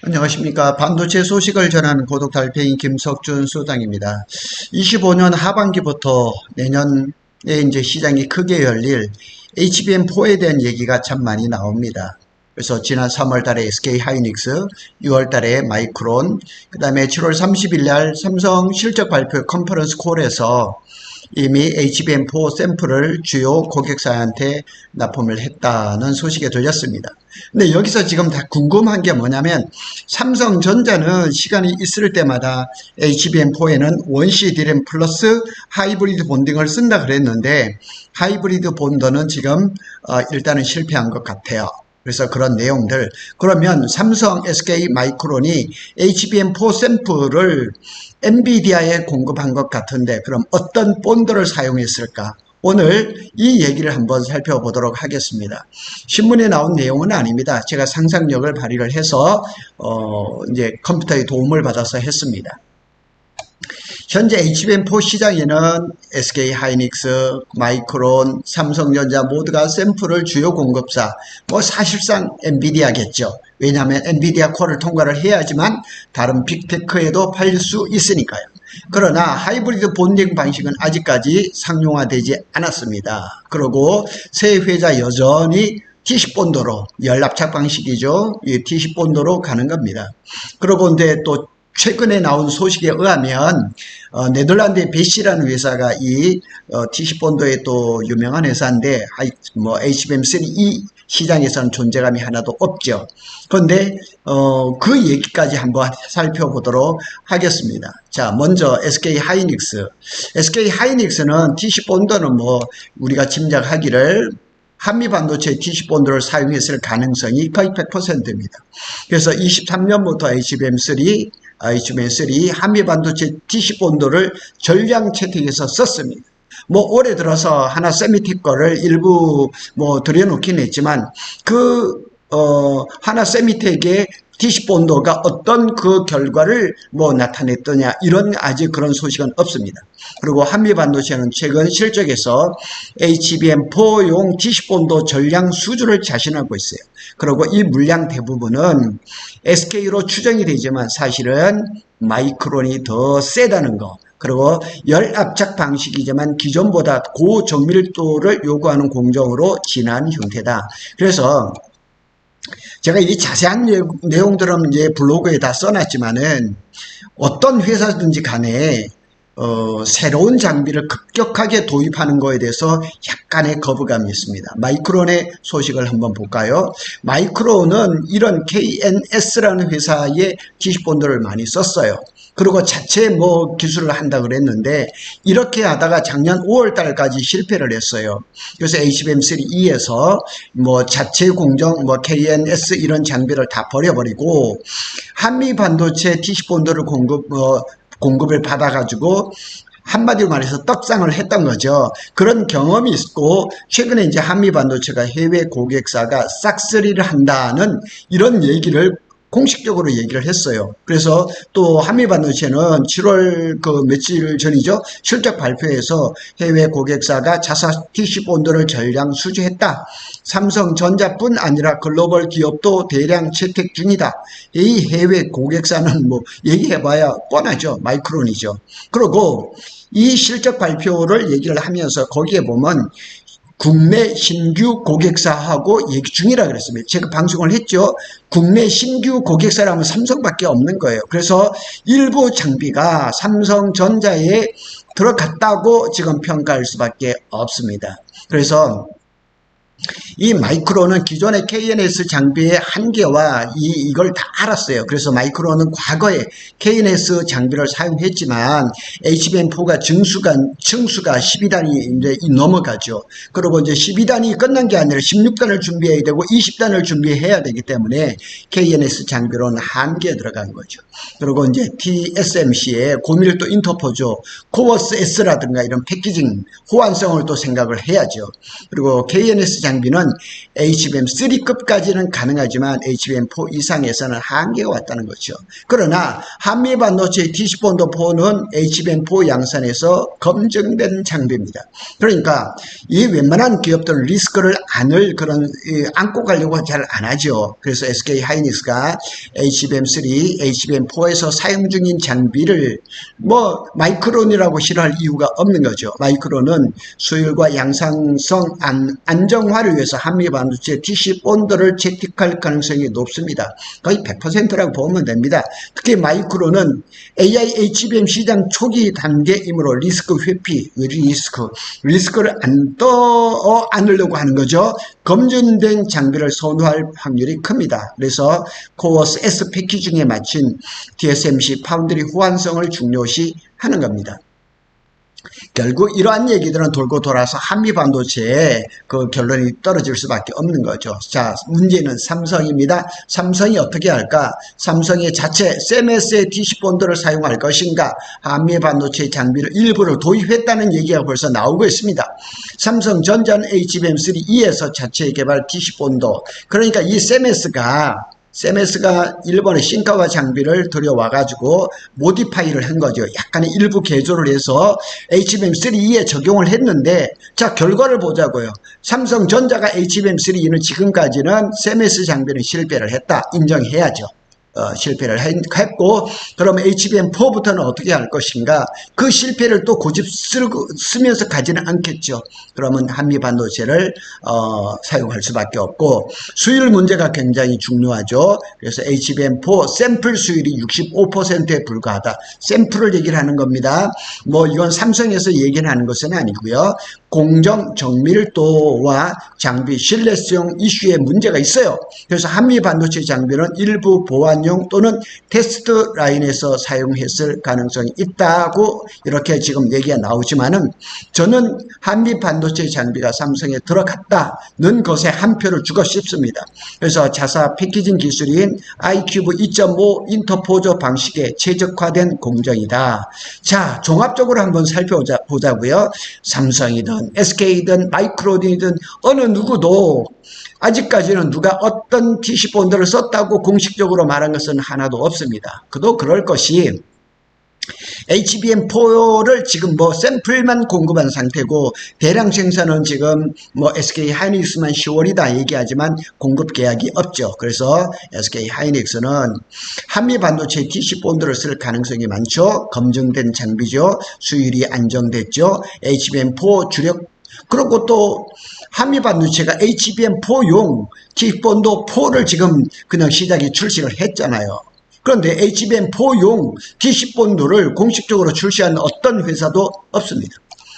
안녕하십니까. 반도체 소식을 전하는 고독 달팽이 김석준 소장입니다. 25년 하반기부터 내년에 이제 시장이 크게 열릴 HBM4에 대한 얘기가 참 많이 나옵니다. 그래서 지난 3월 달에 SK 하이닉스, 6월 달에 마이크론, 그 다음에 7월 30일 날 삼성 실적 발표 컨퍼런스 콜에서 이미 HBM4 샘플을 주요 고객사한테 납품을 했다는 소식이 들렸습니다. 근데 여기서 지금 다 궁금한 게 뭐냐면 삼성전자는 시간이 있을 때마다 HBM4에는 원시 디램 플러스 하이브리드 본딩을 쓴다 그랬는데 하이브리드 본더는 지금 일단은 실패한 것 같아요. 그래서 그런 내용들, 그러면 삼성, SK 마이크론이 HBM4 샘플을 엔비디아에 공급한 것 같은데 그럼 어떤 본드를 사용했을까? 오늘 이 얘기를 한번 살펴보도록 하겠습니다. 신문에 나온 내용은 아닙니다. 제가 상상력을 발휘를 해서 이제 컴퓨터의 도움을 받아서 했습니다. 현재 HBM4 시장에는 SK 하이닉스, 마이크론, 삼성전자 모두가 샘플을 주요 공급사, 사실상 엔비디아겠죠. 왜냐하면 엔비디아 콜을 통과를 해야지만 다른 빅테크에도 팔릴 수 있으니까요. 그러나 하이브리드 본딩 방식은 아직까지 상용화되지 않았습니다. 그리고 새 회사 여전히 TC 본도로, 열압착 방식이죠. 이 TC 본도로 가는 겁니다. 그리고 이제 또 최근에 나온 소식에 의하면 네덜란드의 베시라는 회사가 이 TC 본도의 또 유명한 회사인데 HBM3E 시장에서는 존재감이 하나도 없죠. 그런데 그 얘기까지 한번 살펴보도록 하겠습니다. 자, 먼저 SK 하이닉스. SK 하이닉스는 TC 본도는 우리가 짐작하기를 한미 반도체 TC 본드를 사용했을 가능성이 거의 100%입니다. 그래서 23년부터 HBM3 한미 반도체 TC 본드를 전량 채택해서 썼습니다. 올해 들어서 하나 세미텍 거를 일부 들여놓긴 했지만 하나 세미텍의 TC 본도가 어떤 그 결과를 나타냈더냐 이런 아직 그런 소식은 없습니다. 그리고 한미 반도체는 최근 실적에서 HBM4용 TC 본도 전량 수주를 자신하고 있어요. 그리고 이 물량 대부분은 SK로 추정이 되지만 사실은 마이크론이 더 세다는 거. 그리고 열압착 방식이지만 기존보다 고정밀도를 요구하는 공정으로 진한 형태다. 그래서 제가 이 자세한 내용들은 이제 블로그에 다 써놨지만은 어떤 회사든지 간에 새로운 장비를 급격하게 도입하는 거에 대해서 약간의 거부감이 있습니다. 마이크론의 소식을 한번 볼까요? 마이크론은 이런 KNS라는 회사의 TC 본드를 많이 썼어요. 그리고 자체 기술을 한다 그랬는데 이렇게 하다가 작년 5월 달까지 실패를 했어요. 그래서 HBM3E에서 자체 공정 KNS 이런 장비를 다 버려버리고 한미 반도체 TC 본드를 공급을 받아가지고 한마디로 말해서 떡상을 했던 거죠. 그런 경험이 있고 최근에 이제 한미 반도체가 해외 고객사가 싹쓸이를 한다는 이런 얘기를 공식적으로 얘기를 했어요. 그래서 또 한미반도체는 7월 며칠 전이죠. 실적 발표에서 해외 고객사가 자사 TC 본드를 전량 수주했다. 삼성전자뿐 아니라 글로벌 기업도 대량 채택 중이다. 이 해외 고객사는 얘기해봐야 뻔하죠. 마이크론이죠. 그리고 이 실적 발표를 얘기를 하면서 거기에 보면 국내 신규 고객사하고 얘기 중이라 그랬습니다. 제가 방송을 했죠. 국내 신규 고객사라면 삼성밖에 없는 거예요. 그래서 일부 장비가 삼성전자에 들어갔다고 지금 평가할 수밖에 없습니다. 그래서 이 마이크론은 기존의 KNS 장비의 한계와 이걸 다 알았어요. 그래서 마이크론은 과거에 KNS 장비를 사용했지만 HBM4가 층수가 12단이 이제 넘어가죠. 그리고 이제 12단이 끝난 게 아니라 16단을 준비해야 되고 20단을 준비해야 되기 때문에 KNS 장비로는 한계에 들어간 거죠. 그리고 이제 TSMC의 고밀도 인터포죠. 코어스 S라든가 이런 패키징 호환성을 또 생각을 해야죠. 그리고 KNS 장비는 HBM3급까지는 가능하지만 HBM4 이상에서는 한계가 왔다는 거죠. 그러나 한미반도체 TC본도4는 HBM4 양산에서 검증된 장비입니다. 그러니까 이 웬만한 기업들은 리스크를 안고 가려고 잘 안 하죠. 그래서 SK 하이닉스가 HBM3, HBM4에서 사용 중인 장비를 마이크론이라고 싫어할 이유가 없는 거죠. 마이크론은 수율과 양산성 안정화를 위해서 한미반도체 TC본드를 채택할 가능성이 높습니다. 거의 100%라고 보면 됩니다. 특히 마이크론은 AI HBM 시장 초기 단계이므로 리스크 회피, 리스크를 안 안으려고 하는 거죠. 검증된 장비를 선호할 확률이 큽니다. 그래서 코어스 S 패키징에 맞춘 TSMC 파운드리 호환성을 중요시 하는 겁니다. 결국 이러한 얘기들은 돌고 돌아서 한미반도체에 그 결론이 떨어질 수밖에 없는 거죠. 자, 문제는 삼성입니다. 삼성이 어떻게 할까? 삼성의 자체 CMS의 TC본드를 사용할 것인가? 한미반도체 장비를 일부를 도입했다는 얘기가 벌써 나오고 있습니다. 삼성전자는 HBM3E에서 자체 개발 TC본드, 그러니까 이 CMS가 일본의 신카와 장비를 들여와가지고 모디파이를 한 거죠. 약간의 일부 개조를 해서 HBM3E에 적용을 했는데, 자, 결과를 보자고요. 삼성전자가 HBM3E는 지금까지는 CMS 장비는 실패를 했다. 인정해야죠. 실패를 했고, 그러면 HBM4부터는 어떻게 할 것인가? 그 실패를 또 고집 쓰면서 가지는 않겠죠. 그러면 한미반도체를 사용할 수밖에 없고, 수율 문제가 굉장히 중요하죠. 그래서 HBM4 샘플 수율이 65%에 불과하다. 샘플을 얘기를 하는 겁니다. 이건 삼성에서 얘기를 하는 것은 아니고요. 공정 정밀도와 장비 신뢰성 이슈에 문제가 있어요. 그래서 한미반도체 장비는 일부 보완용 또는 테스트 라인에서 사용했을 가능성이 있다고 이렇게 지금 얘기가 나오지만은, 저는 한미반도체 장비가 삼성에 들어갔다는 것에 한 표를 주고 싶습니다. 그래서 자사 패키징 기술인 iCube 2.5 인터포저 방식에 최적화된 공정이다. 자, 종합적으로 한번 살펴보자고요. 삼성이든 SK든 마이크론이든 어느 누구도 아직까지는 누가 어떤 TC본드를 썼다고 공식적으로 말한 것은 하나도 없습니다. 그도 그럴 것이, HBM4를 지금 샘플만 공급한 상태고, 대량 생산은 지금 SK 하이닉스만 10월이다 얘기하지만 공급 계약이 없죠. 그래서 SK 하이닉스는 한미반도체 TC본드를 쓸 가능성이 많죠. 검증된 장비죠. 수율이 안정됐죠. HBM4 주력, 그리고 또 한미반도체가 HBM4용 TC본드 4를 지금 그냥 시작에 출시를 했잖아요. 그런데 HBM4용 TC본드를 공식적으로 출시한 어떤 회사도 없습니다.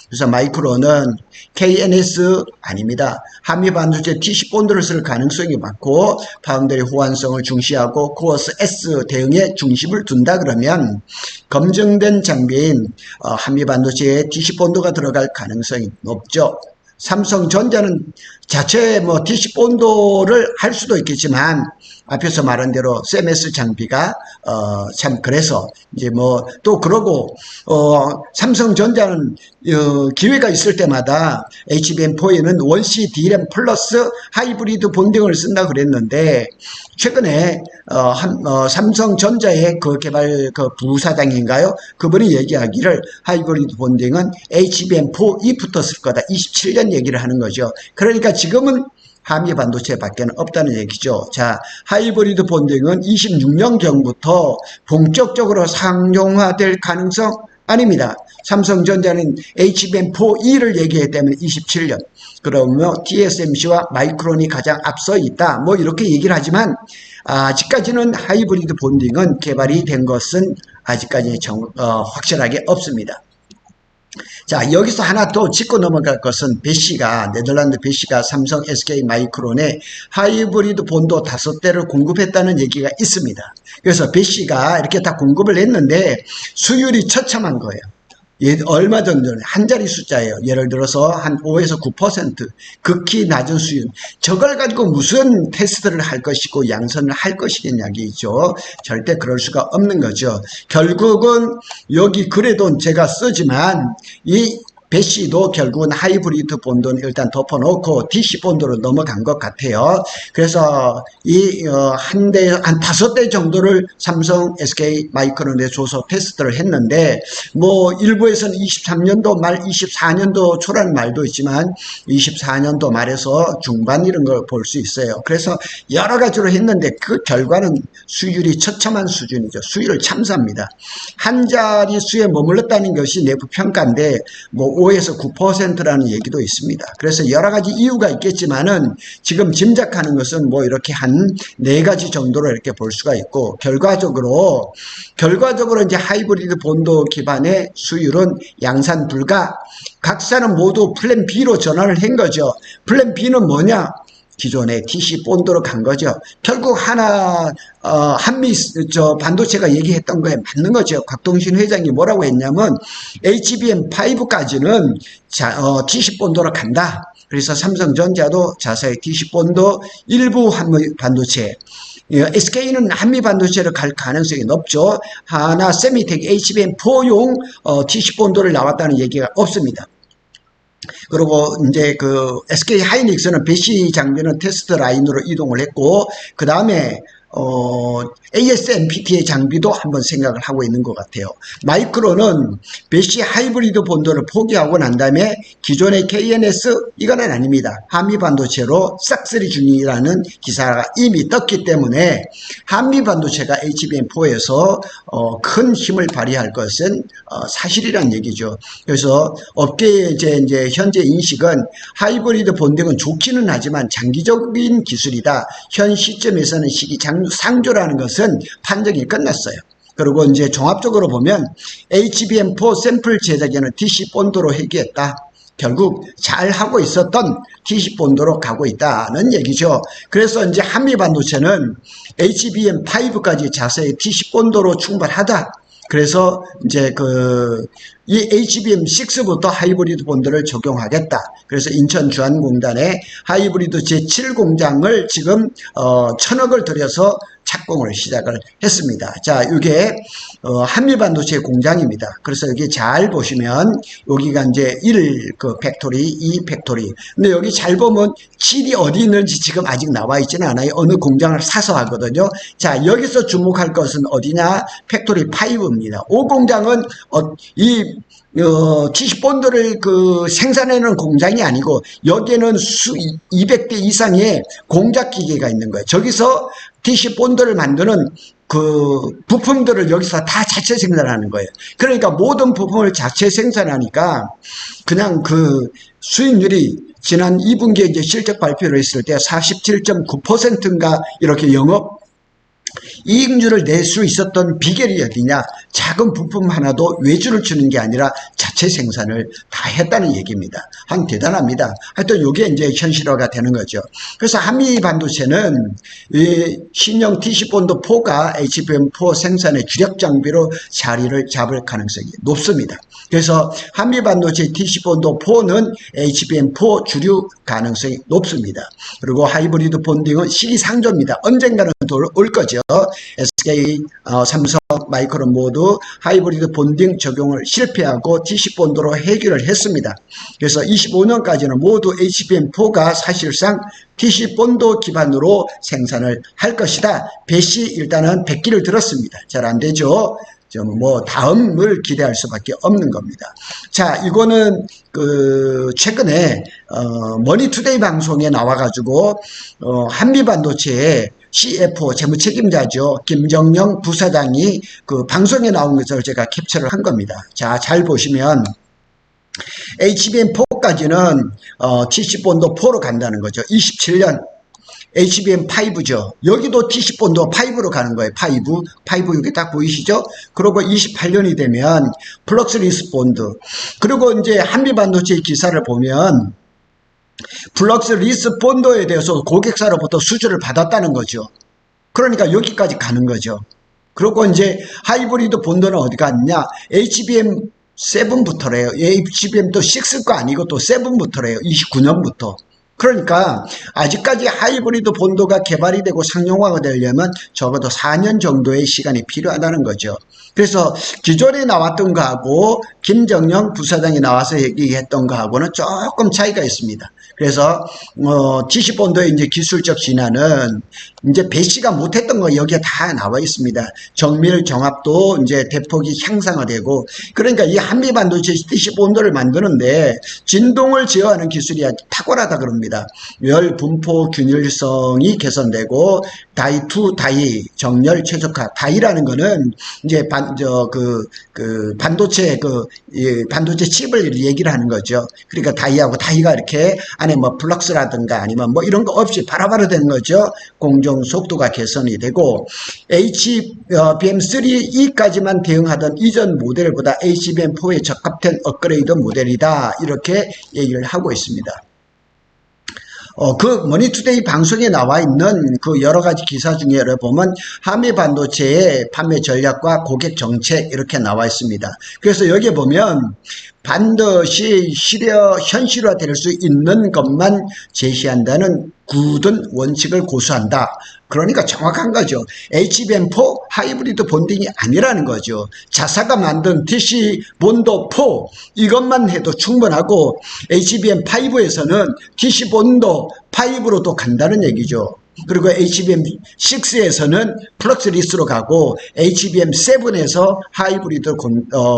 그래서 마이크론은 KNS 아닙니다. 한미반도체 TC본드를 쓸 가능성이 많고, 파운드리 호환성을 중시하고 코어스 S 대응에 중심을 둔다 그러면 검증된 장비인 한미반도체에 TC본드가 들어갈 가능성이 높죠. 삼성전자는 자체 TC본드를 할 수도 있겠지만, 앞에서 말한 대로 CMS 장비가 참 그래서 이제 또 그러고 삼성전자는 기회가 있을 때마다 HBM4에는 원시 D램 플러스 하이브리드 본딩을 쓴다 그랬는데, 최근에 삼성전자의 그 개발 부사장인가요? 그분이 얘기하기를 하이브리드 본딩은 HBM4이 붙었을 거다. 27년 얘기를 하는 거죠. 그러니까 지금은 한미반도체 밖에는 없다는 얘기죠. 자, 하이브리드 본딩은 26년경부터 본격적으로 상용화될 가능성 아닙니다. 삼성전자는 HBM4E를 얘기했기 때문에 27년. 그러면 TSMC와 마이크론이 가장 앞서 있다. 이렇게 얘기를 하지만, 아직까지는 하이브리드 본딩은 개발이 된 것은 아직까지 확실하게 없습니다. 자, 여기서 하나 더 짚고 넘어갈 것은, 네덜란드 배시가 삼성, SK, 마이크론에 하이브리드 본드 5대를 공급했다는 얘기가 있습니다. 그래서 배시가 이렇게 다 공급을 했는데 수율이 처참한 거예요. 얼마 전에 한 자리 숫자예요. 예를 들어서 한 5에서 9%, 극히 낮은 수율. 저걸 가지고 무슨 테스트를 할 것이고 양선을 할 것이겠냐기죠. 절대 그럴 수가 없는 거죠. 결국은 여기 그래도 제가 쓰지만 이 배시도 결국은 하이브리드 본드는 일단 덮어놓고 DC 본드로 넘어간 것 같아요. 그래서 한 5대 정도를 삼성, SK 마이크론에 줘서 테스트를 했는데, 뭐 일부에서는 23년도 말 24년도 초라는 말도 있지만 24년도 말에서 중반 이런 걸 볼 수 있어요. 그래서 여러 가지로 했는데 그 결과는 수율이 처참한 수준이죠. 수율을 참사합니다. 한 자리 수에 머물렀다는 것이 내부 평가인데 뭐 5에서 9%라는 얘기도 있습니다. 그래서 여러 가지 이유가 있겠지만은 지금 짐작하는 것은 뭐 이렇게 한 4가지 정도로 이렇게 볼 수가 있고, 결과적으로 이제 하이브리드 본드 기반의 수율은 양산 불가. 각사는 모두 플랜 B로 전환을 한 거죠. 플랜 B는 뭐냐? 기존의 DC 본드로 간 거죠. 결국 한미 반도체가 얘기했던 거에 맞는 거죠. 곽동신 회장이 뭐라고 했냐면 HBM5까지는 DC 본드로 간다. 그래서 삼성전자도 자사의 DC 본드, 일부 한미 반도체, SK는 한미 반도체를 갈 가능성이 높죠. 하나 세미텍 HBM4용 DC 본드를 나왔다는 얘기가 없습니다. 그리고 이제 SK 하이닉스는 배시 장비는 테스트 라인으로 이동을 했고, 그 다음에 ASMPT의 장비도 한번 생각을 하고 있는 것 같아요. 마이크론은 배시 하이브리드 본드를 포기하고 난 다음에 기존의 KNS 이거는 아닙니다. 한미 반도체로 싹쓸이 중이라는 기사가 이미 떴기 때문에 한미 반도체가 HBM4에서 큰 힘을 발휘할 것은 사실이란 얘기죠. 그래서 업계의 이제 현재 인식은 하이브리드 본딩은 좋기는 하지만 장기적인 기술이다. 현 시점에서는 상조라는 것은 판정이 끝났어요. 그리고 이제 종합적으로 보면 HBM4 샘플 제작에는 DC 본드로 회귀했다. 결국 잘 하고 있었던 DC 본드로 가고 있다는 얘기죠. 그래서 이제 한미 반도체는 HBM5까지 자세히 DC 본드로 충분하다. 그래서 이제 이 HBM6부터 하이브리드 본드를 적용하겠다. 그래서 인천 주한공단에 하이브리드 제7공장을 지금 1,000억을 들여서 착공을 시작을 했습니다. 자, 이게 한미반도체 공장입니다. 그래서 여기 잘 보시면 여기가 이제 1 팩토리, 2 팩토리. 근데 여기 잘 보면 7이 어디 있는지 지금 아직 나와 있지는 않아요. 어느 공장을 사서 하거든요. 자, 여기서 주목할 것은 어디냐? 팩토리 5입니다. 5공장은 DC 본드를 생산하는 공장이 아니고 여기에는 200대 이상의 공작 기계가 있는 거예요. 저기서 DC 본드를 만드는 부품들을 여기서 다 자체 생산하는 거예요. 그러니까 모든 부품을 자체 생산하니까 그냥 수익률이 지난 2분기에 이제 실적 발표를 했을 때 47.9%인가 이렇게 영업 이익률을 낼 수 있었던 비결이 어디냐? 작은 부품 하나도 외주를 주는 게 아니라 자체 생산을 다 했다는 얘기입니다. 대단합니다. 하여튼 이게 이제 현실화가 되는 거죠. 그래서 한미 반도체는 이 신형 TC본드 4가 HBM4 생산의 주력 장비로 자리를 잡을 가능성이 높습니다. 그래서 한미 반도체 TC본드 4는 HBM4 주류 가능성이 높습니다. 그리고 하이브리드 본딩은 시기상조입니다. 언젠가는 올 거죠. SK, 삼성, 마이크론 모두 하이브리드 본딩 적용을 실패하고 DC 본드로 해결을 했습니다. 그래서 25년까지는 모두 HBM4가 사실상 DC 본드 기반으로 생산을 할 것이다. 배시 일단은 100기를 들었습니다. 잘 안 되죠. 다음을 기대할 수밖에 없는 겁니다. 자, 이거는 최근에 머니투데이 방송에 나와가지고 한미 반도체에 CFO 재무책임자죠. 김정영 부사장이 방송에 나온 것을 제가 캡처를 한 겁니다. 자, 잘 보시면 HBM4까지는 TC본드 4로 간다는 거죠. 27년 HBM5죠. 여기도 TC본드 5로 가는 거예요. 5 여기 딱 보이시죠? 그리고 28년이 되면 플럭스리스 본드. 그리고 이제 한미반도체 기사를 보면 플럭스 리스 본드에 대해서 고객사로부터 수주를 받았다는 거죠. 그러니까 여기까지 가는 거죠. 그리고 이제 하이브리드 본드는 어디 갔냐? HBM7부터래요. HBM도 6가 아니고 또 7부터래요. 29년부터. 그러니까 아직까지 하이브리드 본도가 개발이 되고 상용화가 되려면 적어도 4년 정도의 시간이 필요하다는 거죠. 그래서 기존에 나왔던 거하고 김정영 부사장이 나와서 얘기했던 거하고는 조금 차이가 있습니다. 그래서 TC본도의 이제 기술적 진화는 이제 배시가 못했던 거 여기에 다 나와 있습니다. 정밀 정합도 이제 대폭이 향상화되고, 그러니까 이 한미반도체 TC본도를 만드는데 진동을 제어하는 기술이 아주 탁월하다 그럽니다. 열 분포 균일성이 개선되고 다이 투 다이 정렬 최적화. 다이라는 거는 이제 반도체 반도체 칩을 얘기를 하는 거죠. 그러니까 다이하고 다이가 이렇게 안에 뭐 플럭스라든가 아니면 뭐 이런 거 없이 바로바로 되는 거죠. 공정 속도가 개선이 되고, HBM3E까지만 대응하던 이전 모델보다 HBM4에 적합된 업그레이드 모델이다, 이렇게 얘기를 하고 있습니다. 그 머니투데이 방송에 나와 있는 그 여러 가지 기사 중에 보면 한미 반도체의 판매 전략과 고객 정책 이렇게 나와 있습니다. 그래서 여기에 보면 반드시 현실화될 수 있는 것만 제시한다는 굳은 원칙을 고수한다. 그러니까 정확한 거죠. HBM4 하이브리드 본딩이 아니라는 거죠. 자사가 만든 DC 본도 4 이것만 해도 충분하고 HBM5에서는 DC 본도 5로도 간다는 얘기죠. 그리고 HBM6에서는 플럭스리스로 가고 HBM7에서 하이브리드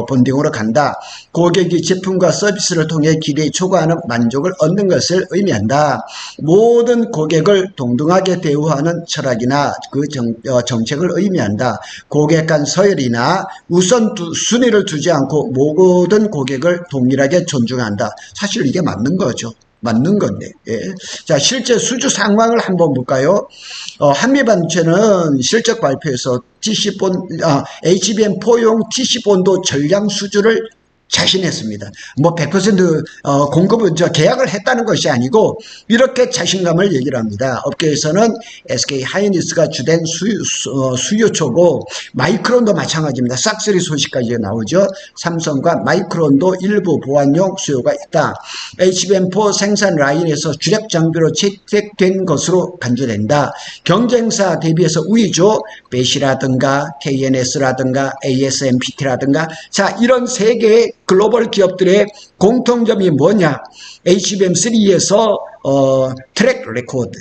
본딩으로 간다. 고객이 제품과 서비스를 통해 기대에 초과하는 만족을 얻는 것을 의미한다. 모든 고객을 동등하게 대우하는 철학이나 그 정책을 의미한다. 고객 간 서열이나 순위를 두지 않고 모든 고객을 동일하게 존중한다. 사실 이게 맞는 거죠. 맞는 건데. 예. 자, 실제 수주 상황을 한번 볼까요? 한미반도체는 실적 발표에서 HBM4용 TC본도 전량 수주를 자신했습니다. 뭐 100% 공급은 계약을 했다는 것이 아니고 이렇게 자신감을 얘기를 합니다. 업계에서는 SK 하이닉스가 주된 수요초고 마이크론도 마찬가지입니다. 싹쓸이 소식까지 나오죠. 삼성과 마이크론도 일부 보안용 수요가 있다. HBM4 생산 라인에서 주력 장비로 채택된 것으로 간주된다. 경쟁사 대비해서 우위죠. 배시라든가 KNS라든가 ASMPT라든가, 자, 이런 세 개의 글로벌 기업들의 공통점이 뭐냐? HBM3에서 트랙 레코드,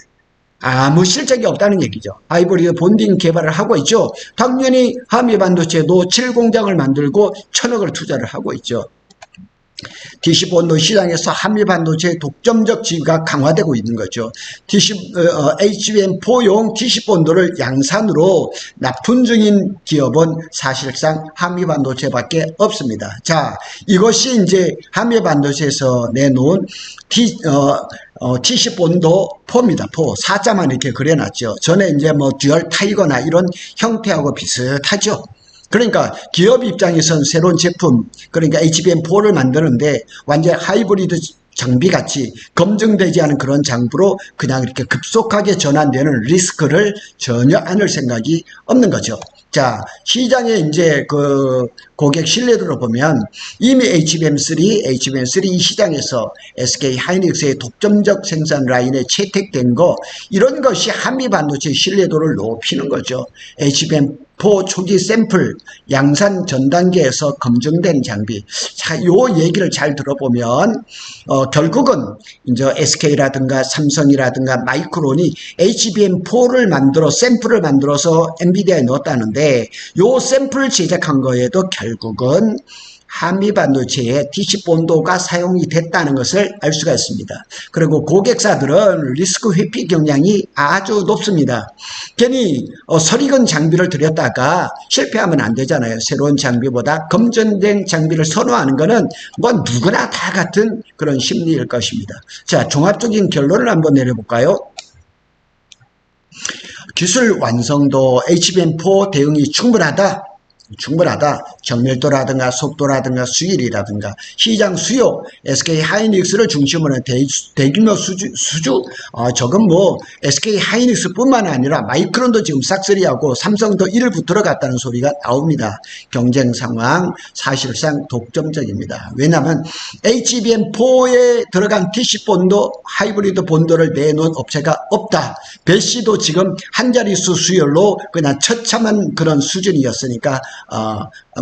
아무 실적이 없다는 얘기죠. 하이브리드 본딩 개발을 하고 있죠. 당연히 한미반도체도 7공장을 만들고 1000억을 투자를 하고 있죠. TC본도 시장에서 한미반도체의 독점적 지위가 강화되고 있는 거죠. HBM4용 TC본도를 양산으로 납품 중인 기업은 사실상 한미반도체밖에 없습니다. 자, 이것이 이제 한미반도체에서 내놓은 TC본도 4입니다. 4. 4자만 이렇게 그려놨죠. 전에 이제 뭐 듀얼 타이거나 이런 형태하고 비슷하죠. 그러니까 기업 입장에선 새로운 제품, 그러니까 HBM4를 만드는데 완전 하이브리드 장비같이 검증되지 않은 그런 장비로 그냥 이렇게 급속하게 전환되는 리스크를 전혀 안을 생각이 없는 거죠. 자, 시장에 이제 그 고객 신뢰도를 보면 이미 HBM3 이 시장에서 SK 하이닉스의 독점적 생산 라인에 채택된 거, 이런 것이 한미 반도체 신뢰도를 높이는 거죠. HBM4 초기 샘플 양산 전 단계에서 검증된 장비. 자, 요 얘기를 잘 들어보면 결국은 이제 SK라든가 삼성이라든가 마이크론이 HBM4를 만들어 샘플을 만들어서 엔비디아에 넣었다는데, 요 샘플 제작한 거에도 결국은 한미 반도체에 TC본도가 사용이 됐다는 것을 알 수가 있습니다. 그리고 고객사들은 리스크 회피 경향이 아주 높습니다. 괜히 설익은 장비를 들였다가 실패하면 안 되잖아요. 새로운 장비보다 검증된 장비를 선호하는 것은 뭐 누구나 다 같은 그런 심리일 것입니다. 자, 종합적인 결론을 한번 내려볼까요? 기술 완성도 HBM4 대응이 충분하다. 정밀도라든가 속도라든가 수율이라든가 시장 수요, SK 하이닉스를 중심으로 대규모 수주, 저건 뭐 SK 하이닉스뿐만 아니라 마이크론도 지금 싹쓸이하고 삼성도 이를 붙들어 갔다는 소리가 나옵니다. 경쟁 상황 사실상 독점적입니다. 왜냐하면 HBM4에 들어간 TC본도 하이브리드 본도를 내놓은 업체가 없다. 벨시도 지금 한 자릿수 수율로 그냥 처참한 그런 수준이었으니까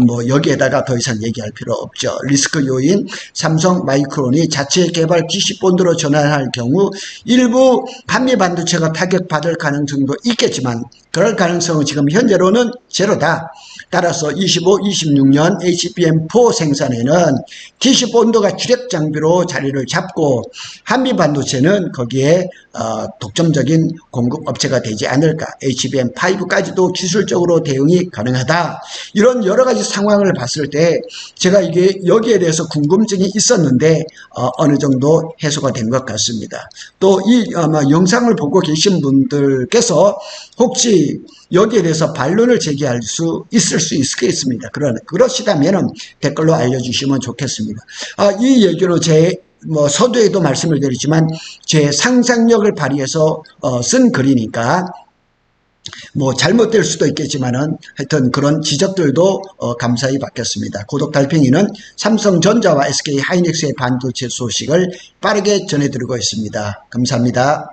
뭐 여기에다가 더 이상 얘기할 필요 없죠. 리스크 요인 삼성 마이크론이 자체 개발 TC본드로 전환할 경우 일부 한미 반도체가 타격받을 가능성도 있겠지만 그럴 가능성은 지금 현재로는 제로다. 따라서 25, 26년 HBM4 생산에는 TC본드가 주력 장비로 자리를 잡고 한미 반도체는 거기에 독점적인 공급 업체가 되지 않을까. HBM5까지도 기술적으로 대응이 가능하다. 이런 여러 가지 상황을 봤을 때 제가 이게 여기에 대해서 궁금증이 있었는데 어느 정도 해소가 된 것 같습니다. 또 이 아마 영상을 보고 계신 분들께서 혹시 여기에 대해서 반론을 제기할 수 있겠습니다. 그러시다면 댓글로 알려주시면 좋겠습니다. 이 얘기로 서두에도 말씀을 드리지만 제 상상력을 발휘해서 쓴 글이니까 뭐 잘못될 수도 있겠지만은 하여튼 그런 지적들도 감사히 받겠습니다. 고독 달팽이는 삼성전자와 SK 하이닉스의 반도체 소식을 빠르게 전해드리고 있습니다. 감사합니다.